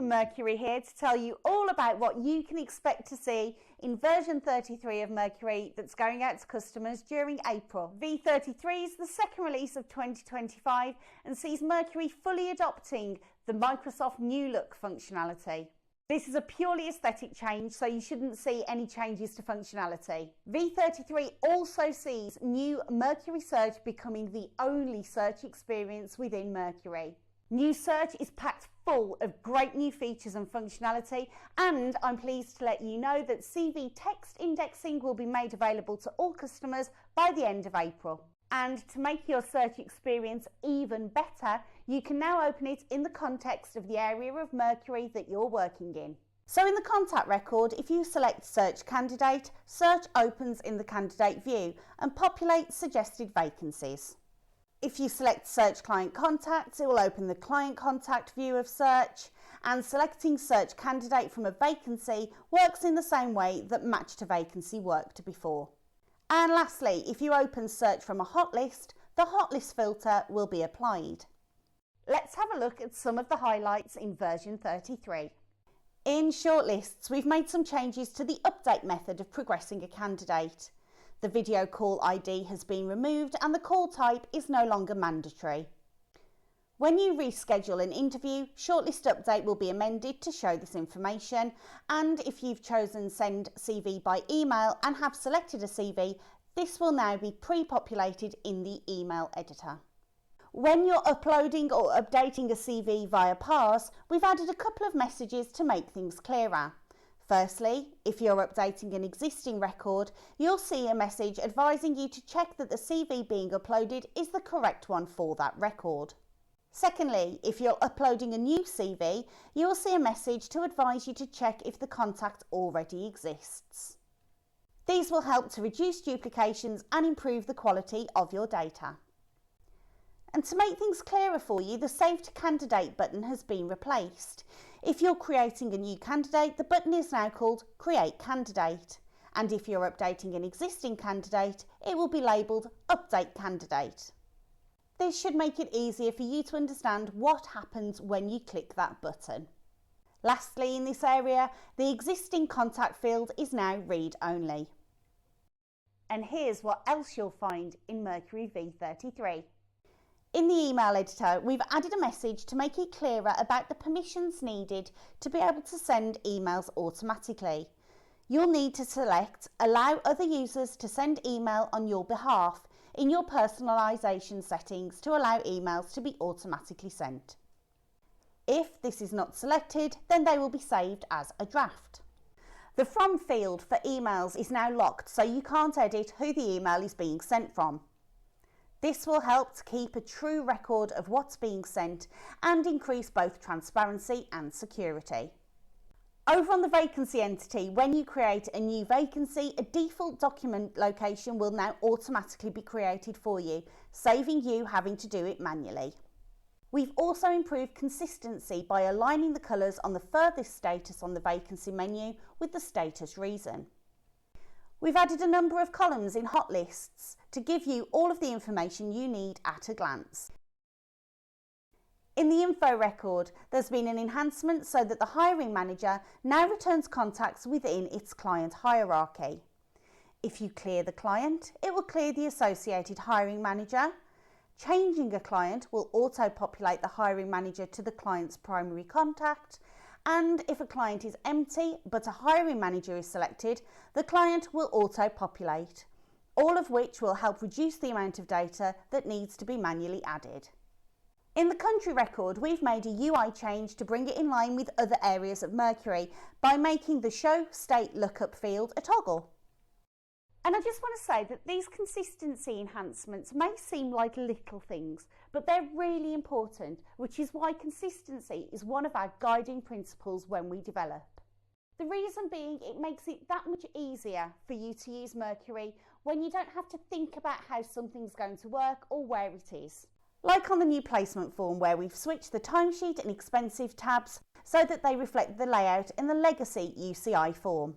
Mercury here to tell you all about what you can expect to see in version 33 of Mercury that's going out to customers during April. V33 is the second release of 2025 and sees Mercury fully adopting the Microsoft New Look functionality. This is a purely aesthetic change, so you shouldn't see any changes to functionality. V33 also sees new Mercury Search becoming the only search experience within Mercury. New Search is packed full of great new features and functionality, and I'm pleased to let you know that CV text indexing will be made available to all customers by the end of April. And to make your search experience even better, you can now open it in the context of the area of Mercury that you're working in. So in the contact record, if you select Search Candidate, Search opens in the candidate view and populates suggested vacancies. If you select Search Client Contacts, it will open the Client Contact view of Search, and selecting Search Candidate from a vacancy works in the same way that Match to Vacancy worked before. And lastly, if you open Search from a hot list, the hot list filter will be applied. Let's have a look at some of the highlights in version 33. In shortlists, we've made some changes to the update method of progressing a candidate. The video call ID has been removed and the call type is no longer mandatory. When you reschedule an interview, Shortlist Update will be amended to show this information, and if you've chosen Send CV by email and have selected a CV, this will now be pre-populated in the email editor. When you're uploading or updating a CV via Parse, we've added a couple of messages to make things clearer. Firstly, if you're updating an existing record, you'll see a message advising you to check that the CV being uploaded is the correct one for that record. Secondly, if you're uploading a new CV, you will see a message to advise you to check if the contact already exists. These will help to reduce duplications and improve the quality of your data. And to make things clearer for you, the Save to Candidate button has been replaced. If you're creating a new candidate, the button is now called Create Candidate. And if you're updating an existing candidate, it will be labelled Update Candidate. This should make it easier for you to understand what happens when you click that button. Lastly, in this area, the existing contact field is now read only. And here's what else you'll find in Mercury V33. In the email editor, we've added a message to make it clearer about the permissions needed to be able to send emails automatically. You'll need to select Allow other users to send email on your behalf in your personalisation settings to allow emails to be automatically sent. If this is not selected, then they will be saved as a draft. The From field for emails is now locked, so you can't edit who the email is being sent from. This will help to keep a true record of what's being sent and increase both transparency and security. Over on the vacancy entity, when you create a new vacancy, a default document location will now automatically be created for you, saving you having to do it manually. We've also improved consistency by aligning the colours on the furthest status on the vacancy menu with the status reason. We've added a number of columns in hot lists to give you all of the information you need at a glance. In the info record, there's been an enhancement so that the hiring manager now returns contacts within its client hierarchy. If you clear the client, it will clear the associated hiring manager. Changing a client will auto-populate the hiring manager to the client's primary contact. And if a client is empty but a hiring manager is selected, the client will auto-populate, all of which will help reduce the amount of data that needs to be manually added. In the country record, we've made a UI change to bring it in line with other areas of Mercury by making the Show State Lookup field a toggle. And I just want to say that these consistency enhancements may seem like little things, but they're really important, which is why consistency is one of our guiding principles when we develop. The reason being, it makes it that much easier for you to use Mercury when you don't have to think about how something's going to work or where it is. Like on the new placement form, where we've switched the timesheet and expensive tabs so that they reflect the layout in the legacy UCI form.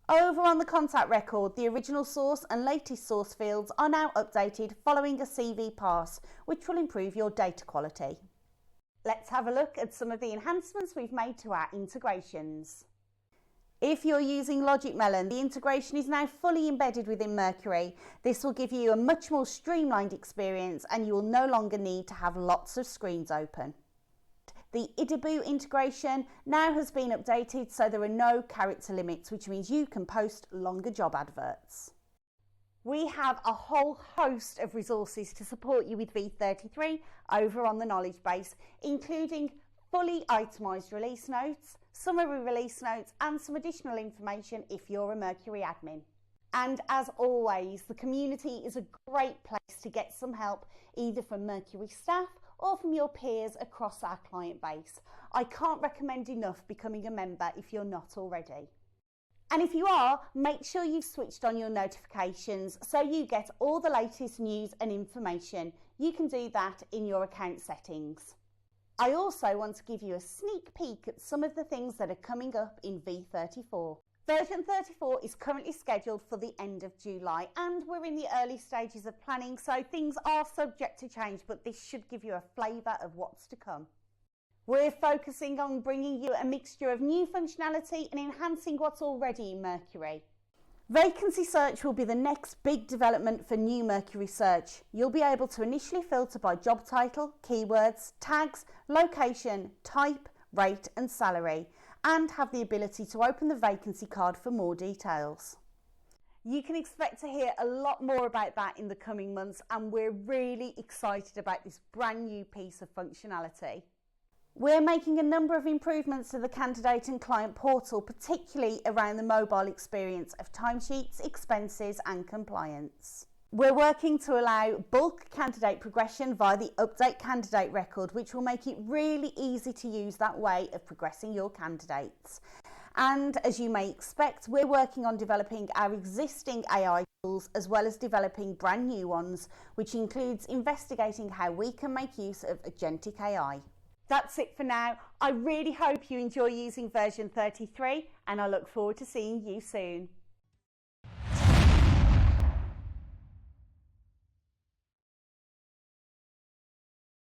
Over on the contact record, the original source and latest source fields are now updated following a CV pass, which will improve your data quality. Let's have a look at some of the enhancements we've made to our integrations. If you're using Logic Melon, the integration is now fully embedded within Mercury. This will give you a much more streamlined experience and you will no longer need to have lots of screens open. The Idaboo integration now has been updated so there are no character limits, which means you can post longer job adverts. We have a whole host of resources to support you with V33 over on the knowledge base, including fully itemised release notes, summary release notes and some additional information if you're a Mercury admin. And as always, the community is a great place to get some help either from Mercury staff or from your peers across our client base. I can't recommend enough becoming a member if you're not already. And if you are, make sure you've switched on your notifications so you get all the latest news and information. You can do that in your account settings. I also want to give you a sneak peek at some of the things that are coming up in V34. Version 34 is currently scheduled for the end of July and we're in the early stages of planning, so things are subject to change, but this should give you a flavour of what's to come. We're focusing on bringing you a mixture of new functionality and enhancing what's already in Mercury. Vacancy search will be the next big development for new Mercury search. You'll be able to initially filter by job title, keywords, tags, location, type, rate and salary, and have the ability to open the vacancy card for more details. You can expect to hear a lot more about that in the coming months, and we're really excited about this brand new piece of functionality. We're making a number of improvements to the candidate and client portal, particularly around the mobile experience of timesheets, expenses and compliance. We're working to allow bulk candidate progression via the Update Candidate record, which will make it really easy to use that way of progressing your candidates. And as you may expect, we're working on developing our existing AI tools as well as developing brand new ones, which includes investigating how we can make use of agentic AI. That's it for now. I really hope you enjoy using version 33 and I look forward to seeing you soon.